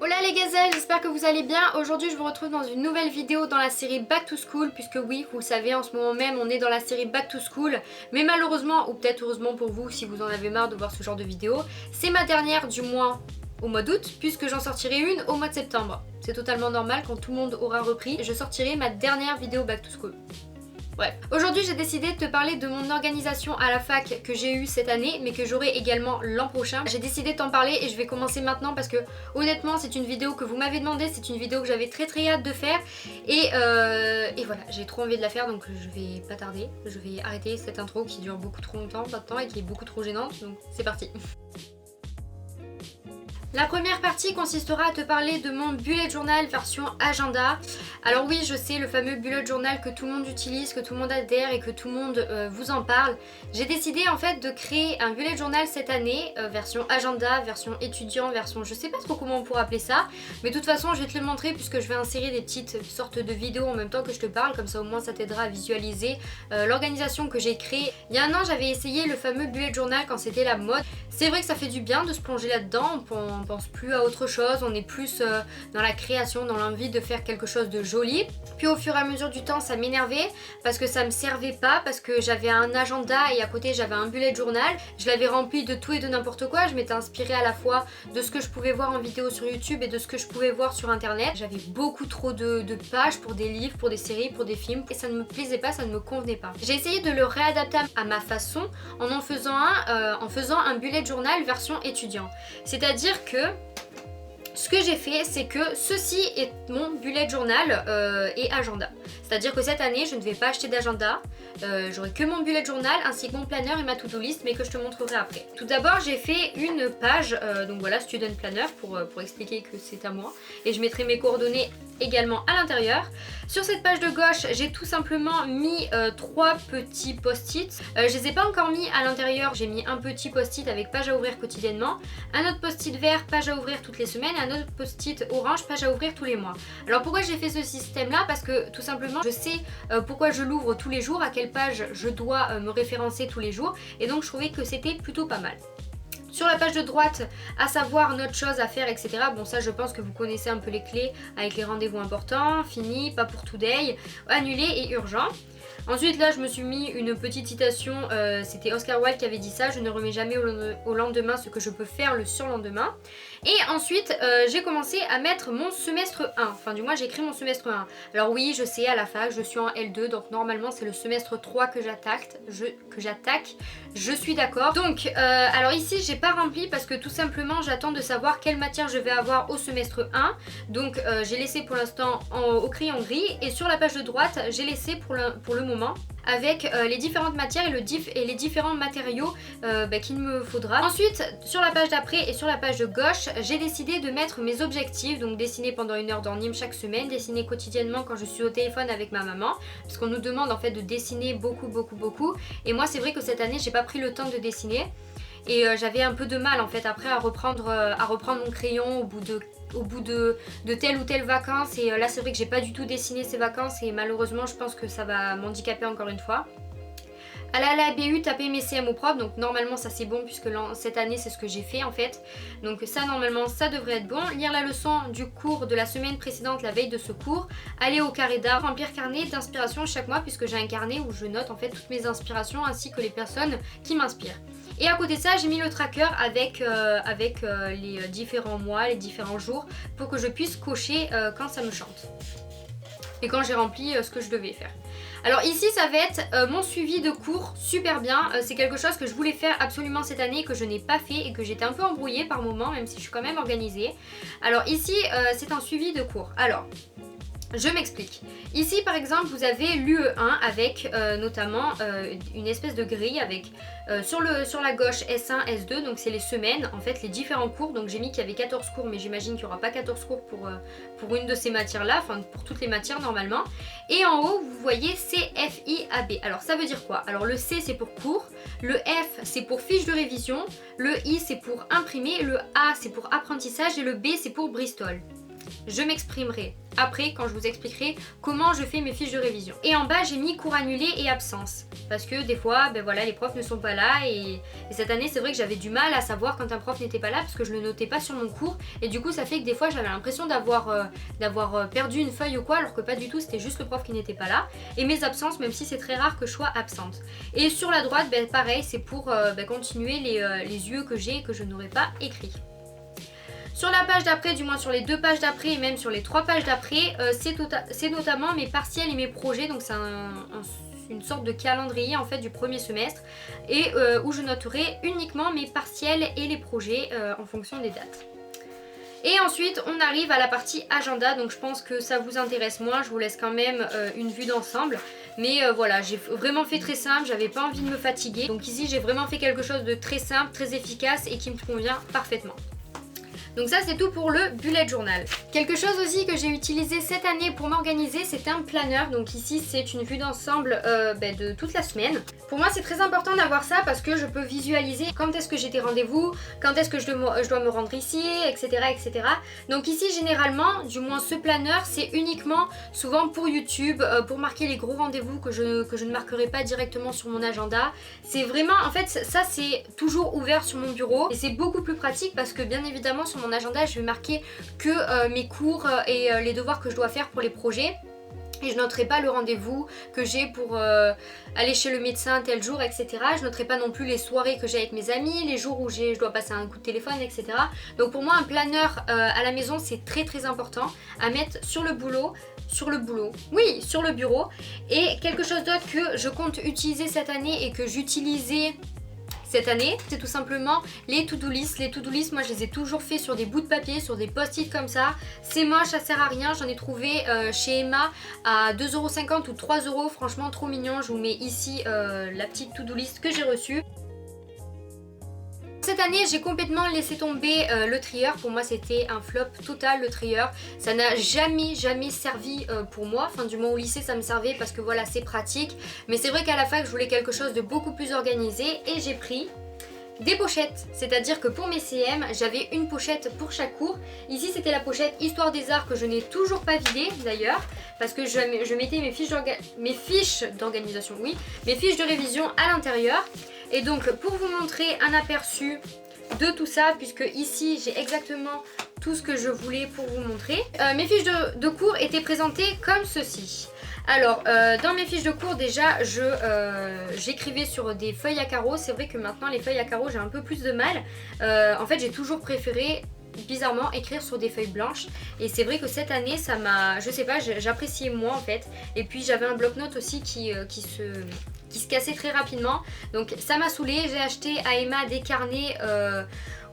Hola les gazelles, j'espère que vous allez bien. Aujourd'hui je vous retrouve dans une nouvelle vidéo dans la série Back to School, puisque oui, vous le savez, en ce moment même on est dans la série Back to School, mais malheureusement, ou peut-être heureusement pour vous si vous en avez marre de voir ce genre de vidéo, c'est ma dernière du mois au mois d'août, puisque j'en sortirai une au mois de septembre. C'est totalement normal, quand tout le monde aura repris, je sortirai ma dernière vidéo Back to School. Bref, aujourd'hui j'ai décidé de te parler de mon organisation à la fac que j'ai eue cette année mais que j'aurai également l'an prochain. J'ai décidé de t'en parler et je vais commencer maintenant parce que honnêtement c'est une vidéo que vous m'avez demandé, c'est une vidéo que j'avais très hâte de faire et voilà, j'ai trop envie de la faire donc je vais pas tarder, je vais arrêter cette intro qui dure beaucoup trop longtemps maintenant et qui est beaucoup trop gênante, donc c'est parti. La première partie consistera à te parler de mon bullet journal version agenda. Alors oui, je sais, le fameux bullet journal que tout le monde utilise, que tout le monde adhère et que tout le monde vous en parle. J'ai décidé en fait de créer un bullet journal cette année, version agenda, version étudiant, version je sais pas trop comment on pourrait appeler ça. Mais de toute façon, je vais te le montrer puisque je vais insérer des petites sortes de vidéos en même temps que je te parle. Comme ça au moins ça t'aidera à visualiser l'organisation que j'ai créée. Il y a un an, j'avais essayé le fameux bullet journal quand c'était la mode. C'est vrai que ça fait du bien de se plonger là-dedans, on pense plus à autre chose, on est plus dans la création, dans l'envie de faire quelque chose de joli. Puis au fur et à mesure du temps ça m'énervait parce que ça me servait pas, parce que j'avais un agenda et à côté j'avais un bullet journal. Je l'avais rempli de tout et de n'importe quoi, je m'étais inspirée à la fois de ce que je pouvais voir en vidéo sur YouTube et de ce que je pouvais voir sur internet. J'avais beaucoup trop de pages pour des livres, pour des séries, pour des films et ça ne me plaisait pas, ça ne me convenait pas. J'ai essayé de le réadapter à ma façon en faisant un bullet journal version étudiant. C'est-à-dire que ce que j'ai fait, c'est que ceci est mon bullet journal et agenda. C'est-à-dire que cette année, je ne vais pas acheter d'agenda. J'aurai que mon bullet journal ainsi que mon planner et ma to-do list, mais que je te montrerai après. Tout d'abord, j'ai fait une page, donc voilà, student planner pour expliquer que c'est à moi. Et je mettrai mes coordonnées également à l'intérieur. Sur cette page de gauche, j'ai tout simplement mis 3 petits post-it. Je les ai pas encore mis à l'intérieur, j'ai mis un petit post-it avec page à ouvrir quotidiennement, un autre post-it vert, page à ouvrir toutes les semaines, un autre post-it orange, page à ouvrir tous les mois. Alors pourquoi j'ai fait ce système là? Parce que tout simplement je sais pourquoi je l'ouvre tous les jours, à quelle page je dois me référencer tous les jours, et donc je trouvais que c'était plutôt pas mal. Sur la page de droite, à savoir notre chose à faire, etc. Bon, ça je pense que vous connaissez un peu les clés avec les rendez-vous importants, fini, pas pour today, annulé et urgent. Ensuite là je me suis mis une petite citation, c'était Oscar Wilde qui avait dit ça: je ne remets jamais au lendemain ce que je peux faire le surlendemain. Et ensuite j'ai commencé à mettre mon semestre 1, enfin du moins j'ai écrit mon semestre 1. Alors oui, je sais, à la fac je suis en L2, donc normalement c'est le semestre 3 que j'attaque, je suis d'accord. Donc alors ici j'ai pas rempli parce que tout simplement j'attends de savoir quelle matière je vais avoir au semestre 1. Donc j'ai laissé pour l'instant au crayon gris, et sur la page de droite j'ai laissé pour le moment avec les différentes matières et les différents matériaux qu'il me faudra. Ensuite sur la page d'après et sur la page de gauche, j'ai décidé de mettre mes objectifs, donc dessiner pendant 1 heure d'ornim chaque semaine, dessiner quotidiennement quand je suis au téléphone avec ma maman, parce qu'on nous demande en fait de dessiner beaucoup, et moi c'est vrai que cette année j'ai pas pris le temps de dessiner. Et j'avais un peu de mal en fait après à reprendre mon crayon au bout de telle ou telle vacances, et là c'est vrai que j'ai pas du tout dessiné ces vacances et malheureusement je pense que ça va m'handicaper encore une fois. Aller à la BU, taper mes CM au prof, donc normalement ça c'est bon puisque cette année c'est ce que j'ai fait en fait. Donc ça normalement ça devrait être bon. Lire la leçon du cours de la semaine précédente la veille de ce cours. Aller au carré d'art, remplir carnet d'inspiration chaque mois puisque j'ai un carnet où je note en fait toutes mes inspirations ainsi que les personnes qui m'inspirent. Et à côté de ça j'ai mis le tracker avec les différents mois, les différents jours pour que je puisse cocher quand ça me chante. Et quand j'ai rempli ce que je devais faire. Alors ici ça va être mon suivi de cours, super bien, c'est quelque chose que je voulais faire absolument cette année et que je n'ai pas fait et que j'étais un peu embrouillée par moments, même si je suis quand même organisée. Alors ici c'est un suivi de cours. Alors je m'explique. Ici par exemple vous avez l'UE1 avec notamment une espèce de grille avec sur la gauche S1, S2, donc c'est les semaines, en fait les différents cours. Donc j'ai mis qu'il y avait 14 cours mais j'imagine qu'il n'y aura pas 14 cours pour une de ces matières là, enfin pour toutes les matières normalement. Et en haut vous voyez CFIAB. Alors ça veut dire quoi? Alors le C c'est pour cours, le F c'est pour fiche de révision, le I c'est pour imprimer, le A c'est pour apprentissage et le B c'est pour Bristol. Je m'exprimerai après quand je vous expliquerai comment je fais mes fiches de révision. Et en bas j'ai mis cours annulé et absence parce que des fois ben voilà, les profs ne sont pas là et cette année c'est vrai que j'avais du mal à savoir quand un prof n'était pas là parce que je le notais pas sur mon cours et du coup ça fait que des fois j'avais l'impression d'avoir perdu une feuille ou quoi alors que pas du tout, c'était juste le prof qui n'était pas là. Et mes absences, même si c'est très rare que je sois absente. Et sur la droite ben, pareil, c'est pour continuer les UE que j'ai et que je n'aurais pas écrit. Sur la page d'après, du moins sur les 2 pages d'après et même sur les 3 pages d'après, c'est notamment mes partiels et mes projets, donc c'est une sorte de calendrier en fait du premier semestre et où je noterai uniquement mes partiels et les projets en fonction des dates. Et ensuite on arrive à la partie agenda, donc je pense que ça vous intéresse moins, je vous laisse quand même une vue d'ensemble. Mais voilà, j'ai vraiment fait très simple, j'avais pas envie de me fatiguer. Donc ici j'ai vraiment fait quelque chose de très simple, très efficace et qui me convient parfaitement. Donc ça c'est tout pour le bullet journal. Quelque chose aussi que j'ai utilisé cette année pour m'organiser, c'est un planner. Donc ici c'est une vue d'ensemble de toute la semaine. Pour moi c'est très important d'avoir ça parce que je peux visualiser quand est-ce que j'ai des rendez-vous, quand est-ce que je dois me rendre ici, etc., etc. Donc ici généralement, du moins ce planner, c'est uniquement souvent pour YouTube, pour marquer les gros rendez-vous que je ne marquerai pas directement sur mon agenda. C'est vraiment, en fait ça c'est toujours ouvert sur mon bureau et c'est beaucoup plus pratique parce que bien évidemment sur mon agenda je vais marquer que mes cours et les devoirs que je dois faire pour les projets et je noterai pas le rendez-vous que j'ai pour aller chez le médecin tel jour, etc. Je noterai pas non plus les soirées que j'ai avec mes amis, les jours où je dois passer un coup de téléphone, etc. Donc pour moi un planner à la maison c'est très très important à mettre sur le bureau. Oui, sur le bureau. Et quelque chose d'autre que je compte utiliser cette année et que j'utilisais cette année, c'est tout simplement les to-do list. Les to-do list, moi je les ai toujours fait sur des bouts de papier, sur des post-it comme ça. C'est moche, ça sert à rien. J'en ai trouvé chez Emma à 2,50€ ou 3€. Franchement trop mignon. Je vous mets ici la petite to-do list que j'ai reçue. Cette année j'ai complètement laissé tomber le trieur. Pour moi c'était un flop total le trieur. Ça n'a jamais servi pour moi. Enfin du moins au lycée ça me servait parce que voilà c'est pratique. Mais c'est vrai qu'à la fac je voulais quelque chose de beaucoup plus organisé et j'ai pris des pochettes. C'est-à-dire que pour mes CM j'avais une pochette pour chaque cours. Ici c'était la pochette Histoire des Arts que je n'ai toujours pas vidée d'ailleurs. Parce que je mettais mes fiches d'organisation, oui, mes fiches de révision à l'intérieur. Et donc pour vous montrer un aperçu de tout ça, puisque ici j'ai exactement tout ce que je voulais pour vous montrer. Mes fiches de cours étaient présentées comme ceci. Alors dans mes fiches de cours déjà j'écrivais sur des feuilles à carreaux. C'est vrai que maintenant les feuilles à carreaux j'ai un peu plus de mal. En fait j'ai toujours préféré bizarrement écrire sur des feuilles blanches et c'est vrai que cette année ça m'a, je sais pas, j'appréciais moins en fait. Et puis j'avais un bloc-notes aussi qui se cassait très rapidement, donc ça m'a saoulée. J'ai acheté à Emma des carnets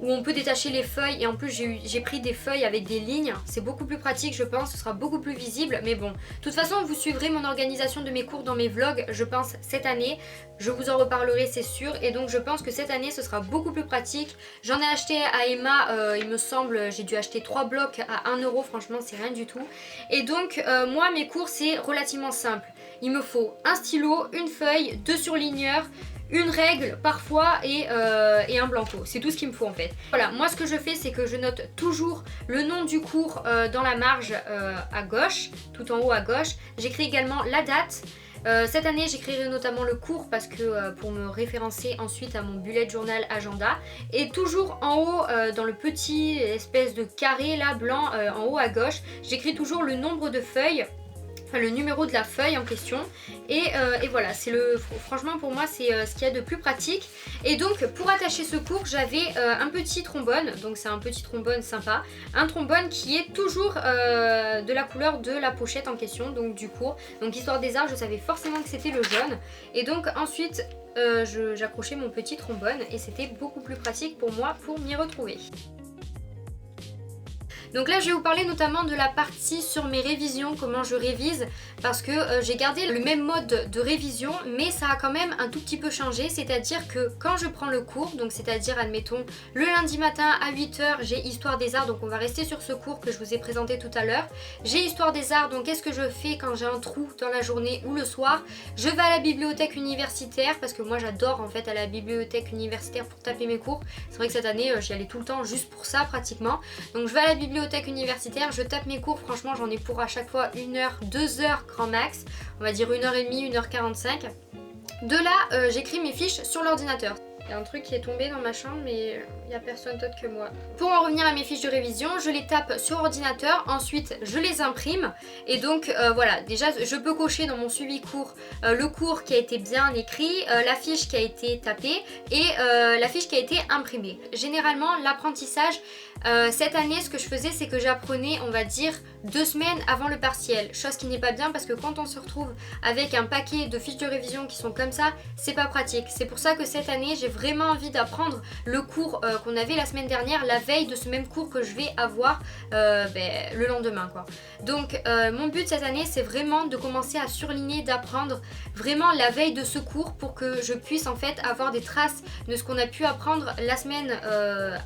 où on peut détacher les feuilles et en plus j'ai pris des feuilles avec des lignes. C'est beaucoup plus pratique je pense, ce sera beaucoup plus visible, mais bon, de toute façon vous suivrez mon organisation de mes cours dans mes vlogs je pense cette année, je vous en reparlerai c'est sûr. Et donc je pense que cette année ce sera beaucoup plus pratique. J'en ai acheté à Emma, il me semble, j'ai dû acheter 3 blocs à 1€, franchement c'est rien du tout. Et donc moi mes cours c'est relativement simple. Il me faut un stylo, une feuille, 2 surligneurs, une règle parfois et un blanco. C'est tout ce qu'il me faut en fait. Voilà, moi ce que je fais c'est que je note toujours le nom du cours dans la marge à gauche, tout en haut à gauche. J'écris également la date. Cette année j'écrirai notamment le cours parce que pour me référencer ensuite à mon bullet journal agenda. Et toujours en haut dans le petit espèce de carré là blanc en haut à gauche, j'écris toujours le nombre de feuilles, enfin le numéro de la feuille en question. Et voilà, c'est franchement pour moi c'est ce qu'il y a de plus pratique. Et donc pour attacher ce cours j'avais un petit trombone, donc c'est un petit trombone sympa, un trombone qui est toujours de la couleur de la pochette en question, donc du cours. Donc Histoire des Arts, je savais forcément que c'était le jaune. Et donc ensuite j'accrochais mon petit trombone et c'était beaucoup plus pratique pour moi pour m'y retrouver. Donc là je vais vous parler notamment de la partie sur mes révisions, comment je révise, parce que j'ai gardé le même mode de révision mais ça a quand même un tout petit peu changé. C'est-à-dire que quand je prends le cours, donc c'est-à-dire admettons le lundi matin à 8h j'ai Histoire des Arts, donc on va rester sur ce cours que je vous ai présenté tout à l'heure. J'ai Histoire des Arts, donc qu'est-ce que je fais quand j'ai un trou dans la journée ou le soir? Je vais à la bibliothèque universitaire parce que moi j'adore en fait à la bibliothèque universitaire pour taper mes cours. C'est vrai que cette année j'y allais tout le temps juste pour ça pratiquement. Donc je vais à la bibliothèque bibliothèque universitaire, je tape mes cours, franchement j'en ai pour à chaque fois 1 heure, 2 heures grand max, on va dire 1h30, 1h45. De là, j'écris mes fiches sur l'ordinateur. Il y a un truc qui est tombé dans ma chambre mais il n'y a personne d'autre que moi. Pour en revenir à mes fiches de révision, je les tape sur ordinateur, ensuite je les imprime et donc voilà, déjà je peux cocher dans mon suivi cours le cours qui a été bien écrit, la fiche qui a été tapée et la fiche qui a été imprimée. Généralement l'apprentissage, cette année ce que je faisais c'est que j'apprenais on va dire 2 semaines avant le partiel, chose qui n'est pas bien parce que quand on se retrouve avec un paquet de fiches de révision qui sont comme ça, c'est pas pratique. C'est pour ça que cette année j'ai vraiment envie d'apprendre le cours qu'on avait la semaine dernière, la veille de ce même cours que je vais avoir le lendemain quoi. Donc mon but cette année c'est vraiment de commencer à surligner, d'apprendre vraiment la veille de ce cours pour que je puisse en fait avoir des traces de ce qu'on a pu apprendre la semaine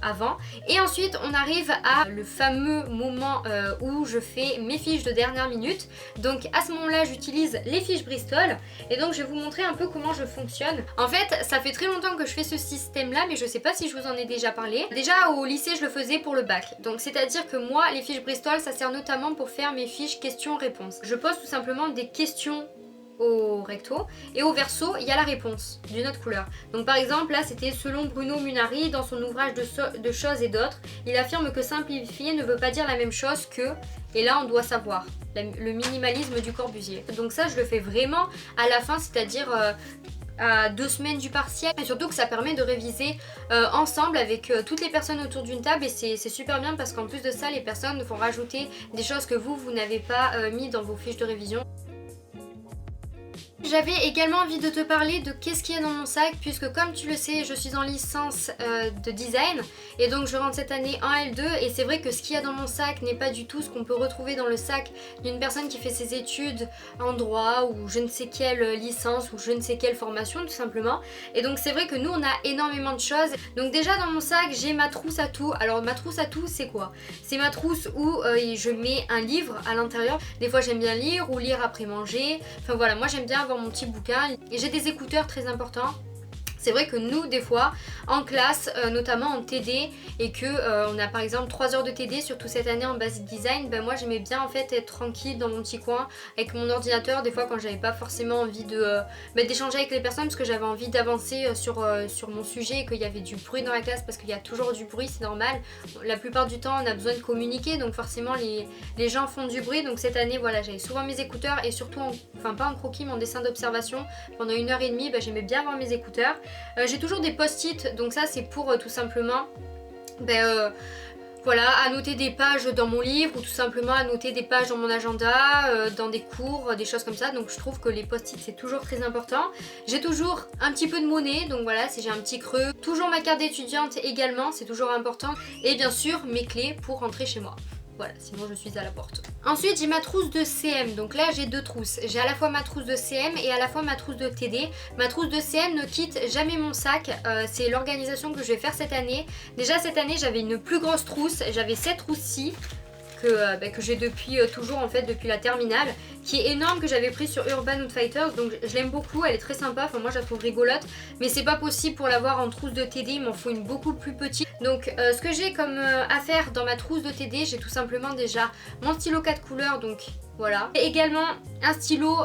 avant. Et ensuite on arrive à le fameux moment où je fais mes fiches de dernière minute. Donc à ce moment là j'utilise les fiches Bristol et donc je vais vous montrer un peu comment je fonctionne. En fait ça fait très longtemps que je fais ce système là mais je sais pas si je vous en ai déjà parlé. Déjà au lycée je le faisais pour le bac, donc c'est à dire que moi les fiches Bristol ça sert notamment pour faire mes fiches questions-réponses. Je pose tout simplement des questions au recto et au verso il y a la réponse d'une autre couleur. Donc par exemple là c'était selon Bruno Munari dans son ouvrage de choses et d'autres, il affirme que simplifier ne veut pas dire la même chose que, et là on doit savoir le minimalisme du Corbusier. Donc ça je le fais vraiment à la fin, c'est-à-dire à 2 semaines du partiel et surtout que ça permet de réviser ensemble avec toutes les personnes autour d'une table et c'est super bien parce qu'en plus de ça les personnes vont rajouter des choses que vous n'avez pas mis dans vos fiches de révision. J'avais également envie de te parler de qu'est-ce qu'il y a dans mon sac puisque comme tu le sais je suis en licence de design et donc je rentre cette année en L2 et c'est vrai que ce qu'il y a dans mon sac n'est pas du tout ce qu'on peut retrouver dans le sac d'une personne qui fait ses études en droit ou je ne sais quelle licence ou je ne sais quelle formation tout simplement. Et donc c'est vrai que nous on a énormément de choses. Donc déjà dans mon sac j'ai ma trousse à tout. Alors ma trousse à tout c'est quoi? C'est ma trousse où je mets un livre à l'intérieur. Des fois j'aime bien lire ou lire après manger. Enfin voilà, moi j'aime bien avoir mon petit bouquin et j'ai des écouteurs très importants. C'est vrai que nous des fois en classe, notamment en TD et que on a par exemple 3 heures de TD, surtout cette année en basic design, ben moi j'aimais bien en fait être tranquille dans mon petit coin avec mon ordinateur des fois quand j'avais pas forcément envie de d'échanger avec les personnes parce que j'avais envie d'avancer sur mon sujet et qu'il y avait du bruit dans la classe parce qu'il y a toujours du bruit, c'est normal. La plupart du temps on a besoin de communiquer donc forcément les gens font du bruit. Donc cette année voilà j'avais souvent mes écouteurs et surtout enfin pas en croquis mais en dessin d'observation pendant 1h30 j'aimais bien avoir mes écouteurs. J'ai toujours des post-it, donc ça c'est pour tout simplement voilà, annoter des pages dans mon livre ou tout simplement annoter des pages dans mon agenda, dans des cours, des choses comme ça. Donc je trouve que les post-it c'est toujours très important. J'ai toujours un petit peu de monnaie, donc voilà, si j'ai un petit creux. Toujours ma carte d'étudiante également, c'est toujours important. Et bien sûr mes clés pour rentrer chez moi. Voilà, sinon je suis à la porte. Ensuite j'ai ma trousse de CM, donc là j'ai 2 trousses. J'ai à la fois ma trousse de CM et à la fois ma trousse de TD. Ma trousse de CM ne quitte jamais mon sac, c'est l'organisation que je vais faire cette année. Déjà cette année j'avais une plus grosse trousse, j'avais cette trousse-ci que j'ai depuis toujours en fait depuis la terminale, qui est énorme, que j'avais pris sur Urban Outfitters, donc je l'aime beaucoup, elle est très sympa, enfin moi je la trouve rigolote, mais c'est pas possible pour l'avoir en trousse de TD, il m'en faut une beaucoup plus petite. Donc ce que j'ai comme affaire dans ma trousse de TD, j'ai tout simplement déjà mon stylo 4 couleurs, donc voilà. Et également un stylo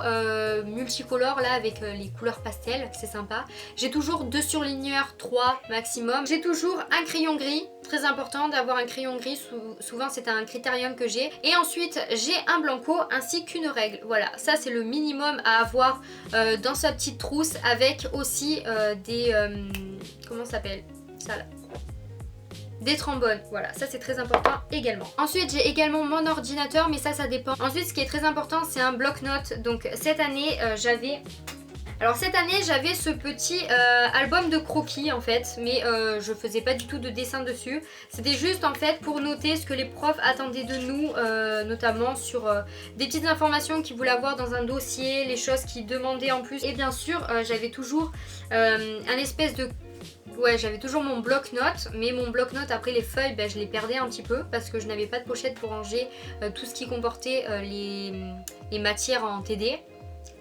multicolore là avec les couleurs pastel, c'est sympa. J'ai toujours 2 surligneurs, 3 maximum. J'ai toujours un crayon gris, très important d'avoir un crayon gris, souvent c'est un critérium que j'ai. Et ensuite j'ai un blanco ainsi qu'une règle. Voilà, ça c'est le minimum à avoir dans sa petite trousse avec aussi des... comment ça s'appelle ça là, des trombones, voilà, ça c'est très important également. Ensuite j'ai également mon ordinateur, mais ça dépend. Ensuite ce qui est très important c'est un bloc-notes. Donc cette année j'avais... Alors cette année j'avais ce petit album de croquis en fait, mais je faisais pas du tout de dessin dessus. C'était juste en fait pour noter ce que les profs attendaient de nous, notamment sur des petites informations qu'ils voulaient avoir dans un dossier, les choses qu'ils demandaient en plus. Et bien sûr j'avais toujours un espèce de... Ouais, j'avais toujours mon bloc-notes, mais mon bloc-notes après les feuilles je les perdais un petit peu parce que je n'avais pas de pochette pour ranger tout ce qui comportait les matières en TD.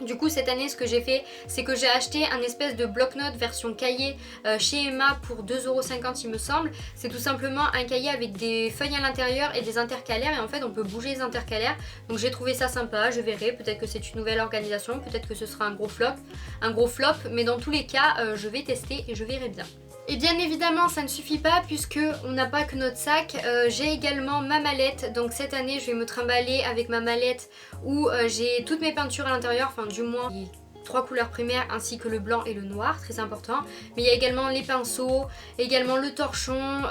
Du coup cette année ce que j'ai fait c'est que j'ai acheté un espèce de bloc-notes version cahier chez Emma pour 2,50€ il me semble. C'est tout simplement un cahier avec des feuilles à l'intérieur et des intercalaires et en fait on peut bouger les intercalaires. Donc j'ai trouvé ça sympa, je verrai, peut-être que c'est une nouvelle organisation, peut-être que ce sera un gros flop, mais dans tous les cas je vais tester et je verrai bien. Et bien évidemment ça ne suffit pas puisque on n'a pas que notre sac, j'ai également ma mallette, donc cette année je vais me trimballer avec ma mallette où j'ai toutes mes peintures à l'intérieur, enfin du moins les 3 couleurs primaires ainsi que le blanc et le noir, très important. Mais il y a également les pinceaux, également le torchon,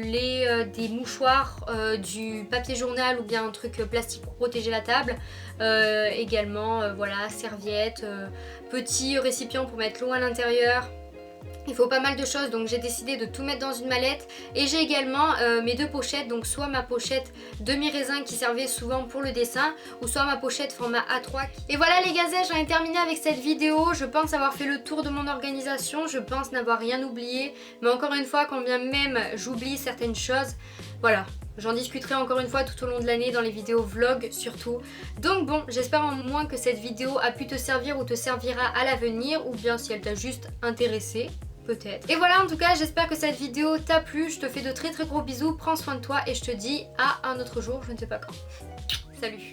des mouchoirs, du papier journal ou bien un truc plastique pour protéger la table, également voilà, serviettes, petits récipients pour mettre l'eau à l'intérieur. Il faut pas mal de choses donc j'ai décidé de tout mettre dans une mallette et j'ai également mes 2 pochettes, donc soit ma pochette demi-raisin qui servait souvent pour le dessin ou soit ma pochette format A3. Et voilà les gazelles, j'en ai terminé avec cette vidéo, je pense avoir fait le tour de mon organisation, je pense n'avoir rien oublié, mais encore une fois quand bien même j'oublie certaines choses, voilà. J'en discuterai encore une fois tout au long de l'année dans les vidéos vlog surtout. Donc bon, j'espère au moins que cette vidéo a pu te servir ou te servira à l'avenir ou bien si elle t'a juste intéressé. Peut-être. Et voilà en tout cas j'espère que cette vidéo t'a plu, je te fais de très gros bisous, prends soin de toi et je te dis à un autre jour, je ne sais pas quand. Salut.